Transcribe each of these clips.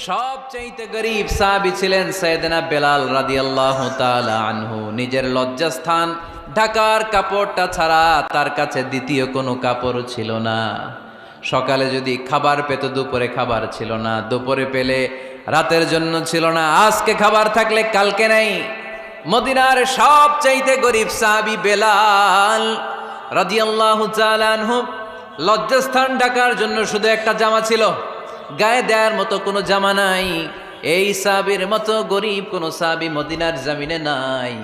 সবচাইতে গরীব সাহাবী ছিলেন সাইয়েদনা বেলাল রাদিয়াল্লাহু তাআলা আনহু। নিজের লজ্জাস্থান ঢাকার কাপড়টা ছাড়া তার কাছে দ্বিতীয় কোনো কাপড় ছিল না। সকালে যদি খাবার পেত, দুপুরে খাবার ছিল না, দুপুরে পেলে রাতের জন্য ছিল না, আজকে খাবার থাকলে কালকে নাই। মদিনার সবচাইতে গরীব সাহাবী বেলাল রাদিয়াল্লাহু তাআলা আনহু, লজ্জাস্থান ঢাকার জন্য শুধু একটা জামা ছিল, গায়ে দেওয়ার মতো কোনো জামা নাই। এই সাহাবীর মতো গরিব কোনো সাহাবী মদিনার জমিনে নাই।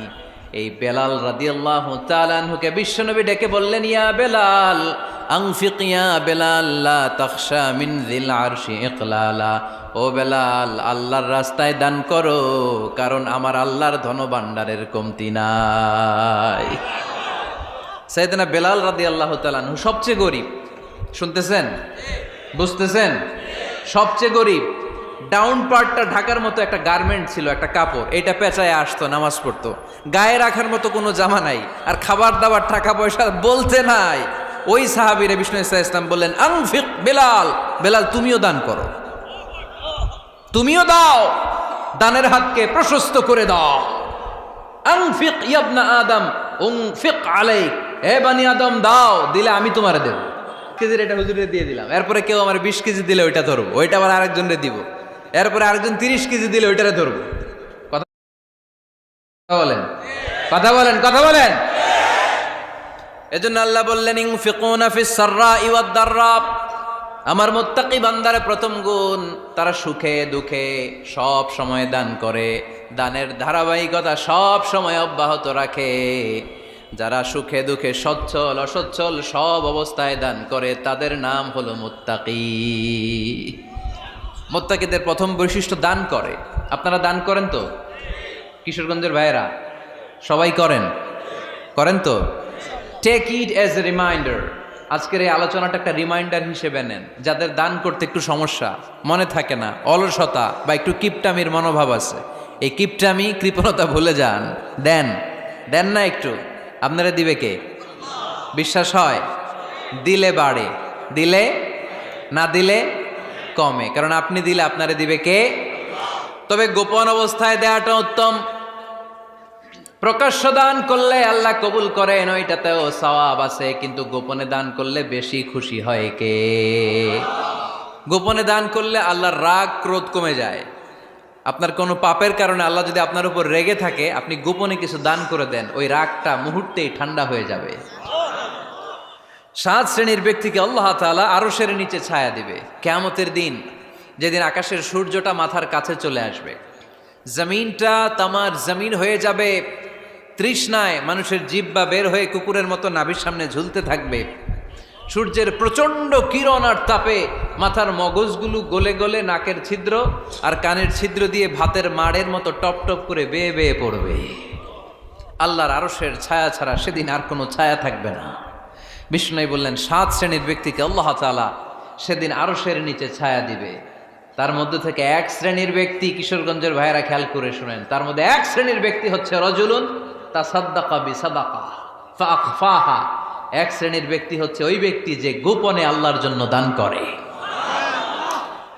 এই বেলাল রাদিয়াল্লাহু তাআলা আনহুকে বিশ্বনবী ডেকে বললেন, ইয়া বেলাল আনফিক ইয়া বেলাল লা তাখশা মিন যিল আরশি ইকলালা। ও বেলাল, আল্লাহর রাস্তায় দান করো, কারণ আমার আল্লাহর ধনভাণ্ডারের কমতি নাই। সাইয়েদনা বেলাল রাদিয়াল্লাহু তাআলা আনহু সবচেয়ে গরিব। শুনতেছেন? বুঝতেছেন? সবচেয়ে গরিব। ডাউন পার্টটা ঢাকার মতো একটা গার্মেন্ট ছিল, একটা কাপড়, এটা পেঁচায় আসতো, নামাজ পড়তো। গায়ে রাখার মতো কোনো জামা নাই, আর খাবার দাবার টাকা পয়সা বলতে নাই। ওই সাহাবীরে বিষ্ণু ইসলাম বললেন, আনফিক বেলাল, বেলাল তুমিও দান করো, তুমিও দাও, দানের হাতকে প্রশস্ত করে দাও। আনফিক ইবনা আদম উনফিক আলাইক, হে বানি আদম দাও, দিলে আমি তোমারে দেব। কেজির এটা হুজুরে দিয়ে দিলাম, এরপরে কেউ আমার 20 কেজি দিলে ওইটা ধরবো, ওইটা আবার আরেকজনরে দিব, এরপরে আরেকজন 30 কেজি দিলে ওইটারে ধরবো। কথা বলেন, কথা বলেন, কথা বলেন। এজন্য আল্লাহ বললেন, ইনফিকুনা ফিস সাররাই ওয়াদ দাররা। আমার মুত্তাকি বান্দার প্রথম গুণ, তারা সুখে দুঃখে সব সময় দান করে, দানের ধারাবাহিকতা সব সময় অব্যাহত রাখে। যারা সুখে দুঃখে সচ্ছল অসচ্ছল সব অবস্থায় দান করে, তাদের নাম হলো মুত্তাকি। মুত্তাকিদের প্রথম বৈশিষ্ট্য দান করে। আপনারা দান করেন তো? কিশোরগঞ্জের ভাইয়েরা সবাই করেন? করেন তো? Take it as a reminder. আজকের এই আলোচনাটা একটা রিমাইন্ডার হিসেবে নেন। যাদের দান করতে একটু সমস্যা, মনে থাকে না, অলসতা বা একটু কিপটামির মনোভাব আছে, এই কিপটামি কৃপণতা ভুলে যান, দেন। দেন না একটু, আপনারা দিবে কে? বিশ্বাস হয়? দিলে বাড়ে, দিলে না দিলে কমে, কারণ আপনি দিলে আপনারে দিবে কে? তবে গোপন অবস্থায় দেওয়াটা উত্তম। প্রকাশ্য দান করলে আল্লাহ কবুল করেন, ওইটাতেও সওয়াব আছে, কিন্তু গোপনে দান করলে বেশি খুশি হয় কে? গোপনে দান করলে আল্লাহর রাগ ক্রোধ কমে যায়। আপনার কোনো পাপের কারণে আল্লাহ যদি আপনার উপর রেগে থাকে, আপনি গোপনে কিছু দান করে দেন, ওই রাগটা মুহূর্তেই ঠান্ডা হয়ে যাবে। 7 শ্রেণীর ব্যক্তিকে আল্লাহ তাআলা আরশের নিচে ছায়া দিবে কিয়ামতের দিন, যেদিন আকাশের সূর্যটা মাথার কাছে চলে আসবে, জমিনটা তামার জমিন হয়ে যাবে, তৃষ্ণায় মানুষের জিহ্বা বের হয়ে কুকুরের মতো নাভির সামনে ঝুলতে থাকবে। সূর্যের প্রচণ্ড কিরণ আর তাপে মাথার মগজগুলো গলে গলে নাকের ছিদ্র আর কানের ছিদ্র দিয়ে ভাতের মাড়ের মতো টপ টপ করে বেয়ে বেয়ে পড়বে। আল্লাহর আরশের ছায়া ছাড়া সেদিন আর কোনো ছায়া থাকবে না। বিষ্ণু বললেন, 7 শ্রেণীর ব্যক্তিকে আল্লাহ তাআলা সেদিন আরশের নিচে ছায়া দিবে। তার মধ্যে থেকে 1 শ্রেণীর ব্যক্তি, কিশোরগঞ্জের ভাইয়েরা খেয়াল করে শুনেন, তার মধ্যে 1 শ্রেণীর ব্যক্তি হচ্ছে রজুলুন তাসাদ্দাকা বিসাদাকা ফাআখফাহা। 1 শ্রেণীর ব্যক্তি হচ্ছে ওই ব্যক্তি যে গোপনে আল্লাহর জন্য দান করে।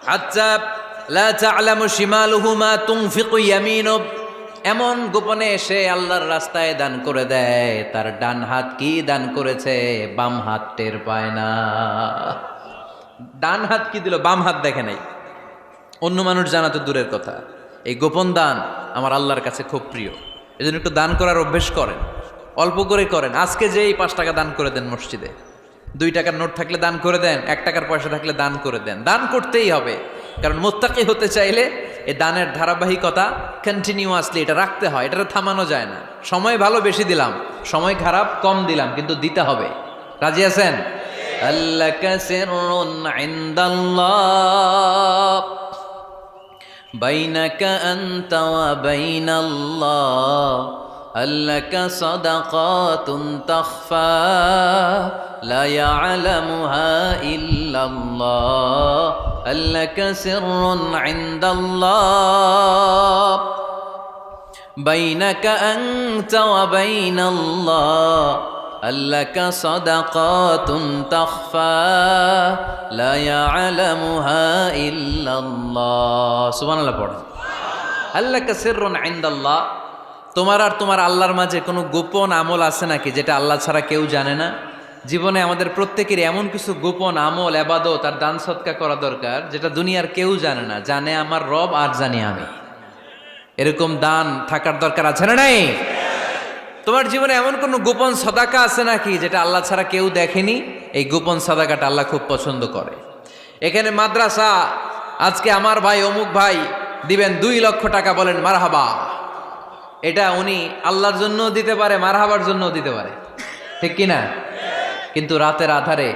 হাত্তা লা তা'লামু শিমালুহু মা তুনফিকু ইয়ামিনু। এমন গোপনে এসে আল্লাহর রাস্তায় দান করে দেয়, তার ডান হাত কি দান করেছে বাম হাত টের পায় না। ডান হাত কি দিল, বাম হাত দেখে নাই। অন্য মানুষ জানা তো দূরের কথা, এই গোপন দান আমার আল্লাহর কাছে খুব প্রিয়। এজন্য একটু দান করার অভ্যেস করেন, অল্প করে করেন। আজকে যে এই 5 টাকা দান করে দেন মসজিদে, 2 টাকার নোট থাকলে দান করে দেন, 1 টাকার পয়সা থাকলে দান করে দেন। দান করতেই হবে, কারণ মুত্তাকি হতে চাইলে এই দানের ধারাবাহিকতা কন্টিনিউয়াসলি এটা রাখতে হয়, এটা থামানো যায় না। সময় ভালো বেশি দিলাম, সময় খারাপ কম দিলাম, কিন্তু দিতে হবে। রাজি আছেন? আল্লাকা সিররুন ইনদাল্লাহ বাইনাকা আনতা ওয়া বাইনাল্লাহ, আল্লাকা সাদাকাতুন তাখফা লা ইয়ালামুহা ইল্লাল্লাহ, আল্লাকা সিররুন ইনদাল্লাহ বাইনাকা আনতা ওয়া বাইনাল্লাহ, আল্লাকা সাদাকাতুন তাখফা লা ইয়ালামুহা ইল্লাল্লাহ। সুবহানাল্লাহ পড়েন। আল্লাকা সিররুন ইনদাল্লাহ, তোমার আর তোমার আল্লাহর মাঝে কোনো গোপন আমল আছে নাকি যেটা আল্লাহ ছাড়া কেউ জানে না? জীবনে আমাদের প্রত্যেকেরই এমন কিছু গোপন আমল, ইবাদত আর দান সদকা করা দরকার যেটা দুনিয়ার কেউ জানে না, জানে আমার রব আর জানি আমি। এরকম দান থাকার দরকার আছে না নাই? তোমার জীবনে এমন কোনো গোপন সদাকা আছে নাকি যেটা আল্লাহ ছাড়া কেউ দেখেনি? এই গোপন সদাকাটা আল্লাহ খুব পছন্দ করে। এখানে মাদ্রাসা, আজকে আমার ভাই অমুক ভাই দিবেন 2 লক্ষ টাকা, বলেন মারহাবা। এটা উনি আল্লাহর জন্য দিতে পারে, মারহাবার জন্য দিতে পারে, ঠিক কিনা? কিন্তু রাতের আধারে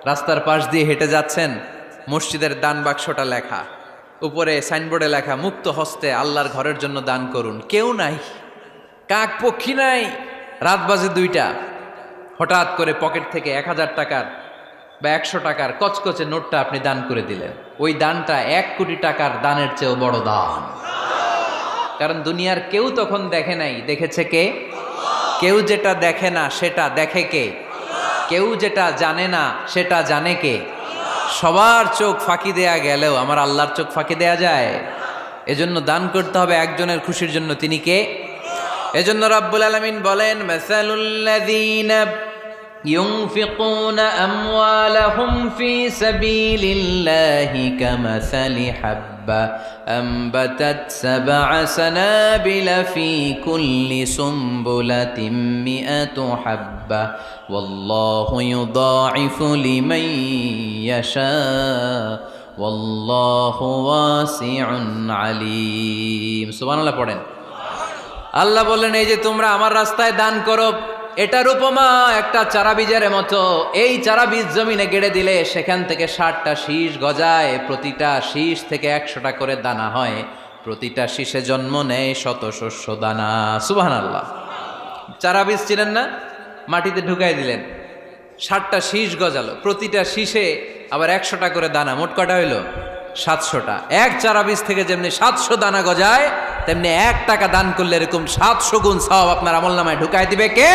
রাস্তার পাশ দিয়ে হেঁটে যাচ্ছেন, মসজিদের দান বাক্সটা লেখা, উপরে সাইনবোর্ডে লেখা মুক্ত হস্তে আল্লাহর ঘরের জন্য দান করুন। কেউ নাই, কাক পক্ষী নাই। রাত বাজে 2টা, হঠাৎ করে পকেট থেকে 1000 টাকার বা 100 টাকার কচকচে নোটটা আপনি দান করে দিলেন। ওই দানটা 1 কোটি টাকার দানের চেয়েও বড় দান। কারণ দুনিয়ার কেউ তখন দেখে নাই, দেখেছে কে? কেউ যেটা দেখে না সেটা দেখে কে? কেউ যেটা জানে না সেটা জানে কে? সবার চোখ ফাঁকি দেয়া গেলেও আমার আল্লাহর চোখ ফাঁকি দেয়া যায়? এজন্য দান করতে হবে একজনের খুশির জন্য, তিনি কে? এজন্য রাব্বুল আলামিন বলেন, মাসালুল্লাযীনা ইউনফিকুনা আমওয়ালাহুম ফি সাবিলিল্লাহি কামাসালি হাব্বা আম্বাতাত সাবআ সানাবিলা ফি কুল্লি সুমবুলাতিন মিআতু হাব্বা ওয়াল্লাহু ইউদাঈফু লিমান ইয়াশা ওয়াল্লাহু ওয়াসিউন আলীম। সুবহানাল্লাহ পড়েন। আল্লাহ বললেন, এই যে তোমরা আমার রাস্তায় দান করো, এটার উপমা একটা চারা বীজের মতো। এই চারা বীজ জমিনে গেড়ে দিলে সেখান থেকে 60টা শীষ গজায়, প্রতিটা শীষ থেকে 100টা করে দানা হয়, প্রতিটা শীষে জন্ম নেয় শত শস্য দানা। সুবহানাল্লাহ। চারা বীজ ছিলেন না, মাটিতে ঢুকাই দিলেন, 60টা শীষ গজালো, প্রতিটা শীষে আবার 100টা করে দানা, মোট কটা হইল? 700টা। এক চারা বীজ থেকে যেমনি 700 দানা গজায়, তেমনি 1 টাকা দান করলে এরকম 700 গুণ সওয়াব আপনার আমলনামায় ঢুকাই দিবে কে?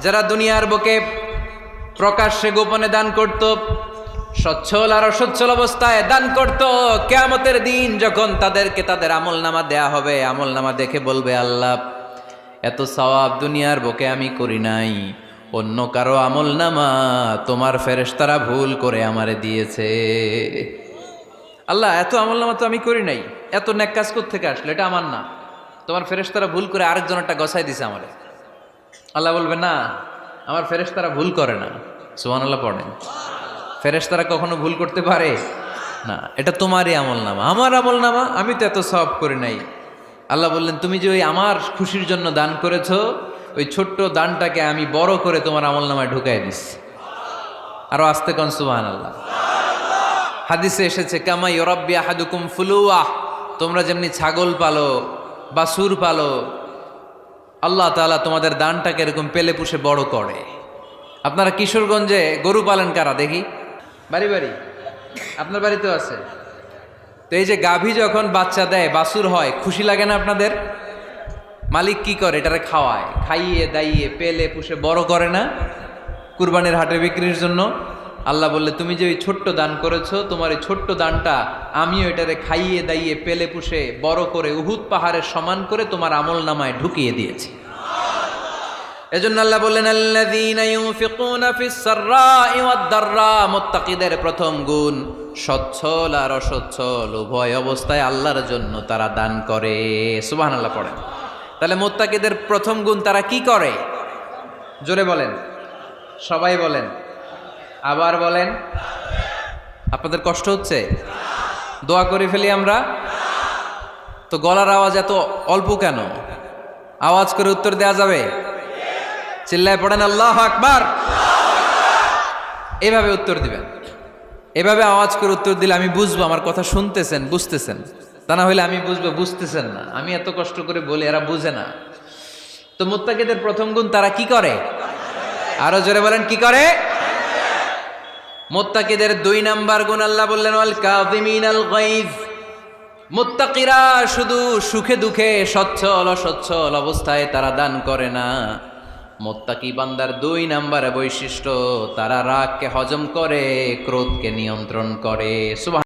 যারা দুনিয়ার বুকে প্রকাশ্যে গোপনে দান করত, সচ্ছল আর অসচ্ছল অবস্থায় দান করত, কিয়ামতের দিন যখন তাদেরকে তাদের আমলনামা দেয়া হবে, আমলনামা দেখে বলবে, আল্লাহ এত সওয়াব দুনিয়ার বুকে আমি করি নাই, অন্য কারো আমলনামা তোমার ফেরেশতারা ভুল করে আমারে দিয়েছে। আল্লাহ এত আমলনামা তো আমি করি নাই, এত নেক কাজ কোত্থেকে আসলো? এটা আমার না, তোমার ফেরেশতারা ভুল করে আরেকজনেরটা গছাই দিছে আমারে। আল্লাহ বলবে, না, আমার ফেরেশতারা ভুল করে না। সুবহানাল্লাহ পড়েন। ফেরেশতারা কখনো ভুল করতে পারে না, এটা তোমারই আমলনামা, আমার আমলনামা, আমি তো এত সওয়াব করি নাই। আল্লাহ বললেন, তুমি যে ওই আমার খুশির জন্য দান করেছো, ওই ছোট্ট দানটাকে আমি বড় করে তোমার আমলনামায় ঢুকাই দিচ্ছি। আরো আস্তে কোন সুবহানাল্লাহ। হাদিসে এসেছে, কামা ইউরাব্বি আহাদুকুম ফুলুয়াহ, তোমরা যেমনি ছাগল পালো, বাছুর পালো, আল্লাহ তাআলা তোমাদের দানটাকে এরকম পেলে পুষে বড় করে। আপনারা কিশোরগঞ্জে গরু পালেন কারা দেখি? বাড়ি বাড়ি, আপনার বাড়িতেও আছে। তো এই যে গাভী যখন বাচ্চা দেয়, বাছুর হয়, খুশি লাগে না আপনাদের? মালিক কি করে? এটারে খাওয়ায়, খাইয়ে দাইয়ে পেলে পুষে বড় করে না? কুরবানির হাটে বিক্রির জন্য। আল্লাহ বললে, তুমি যে ওই ছোট্ট দান করেছো, তোমার এই ছোট্ট দানটা আমিও এটারে খাইয়ে দাইয়ে পেলে পুষে বড় করে উহুদ পাহাড়ের সমান করে তোমার আমলনামায় ঢুকিয়ে দিয়েছি। এজন্য আল্লাহ বললেন, আল্লাযীনা ইউনফিকুনা ফিস সাররাই ওয়াদ দাররা, মুত্তাকিদের প্রথম গুণ সচ্ছল আর অসচ্ছল উভয় অবস্থায় আল্লাহর জন্য তারা দান করে। সুবহানাল্লাহ পড়েন। তাহলে মুত্তাকিদের প্রথম গুণ, তারা কি করে? জোরে বলেন, সবাই বলেন, আবার বলেন। আপনাদের কষ্ট হচ্ছে? দোয়া করে ফেলি আমরা তো। গলার আওয়াজ এত অল্প কেন? আওয়াজ করে উত্তর দেয়া যাবে? চিল্লায় পড়েন আল্লাহু আকবার। এভাবে উত্তর দিবেন, এভাবে আওয়াজ করে উত্তর দিলে আমি বুঝবো আমার কথা শুনতেছেন, বুঝতেছেন। তা না হলে আমি বুঝবো বুঝতেছেন না, আমি এত কষ্ট করে বলি এরা বুঝে না। তো মুত্তাকিদের প্রথম গুণ, তারা কি করে? আরো জোরে বলেন, কি করে? মুত্তাকিদের 2 নাম্বার গুণ আল্লাহ বললেন, ওয়াল কাযিমিনাল গায়জ। মুত্তাকিরা শুধু সুখে দুঃখে, সচ্ছল অসচ্ছল অবস্থায় তারা দান করে না, মুত্তাকি বান্দার 2 নম্বরে বৈশিষ্ট্য, তারা রাগকে হজম করে, ক্রোধকে নিয়ন্ত্রণ করে। সুবহান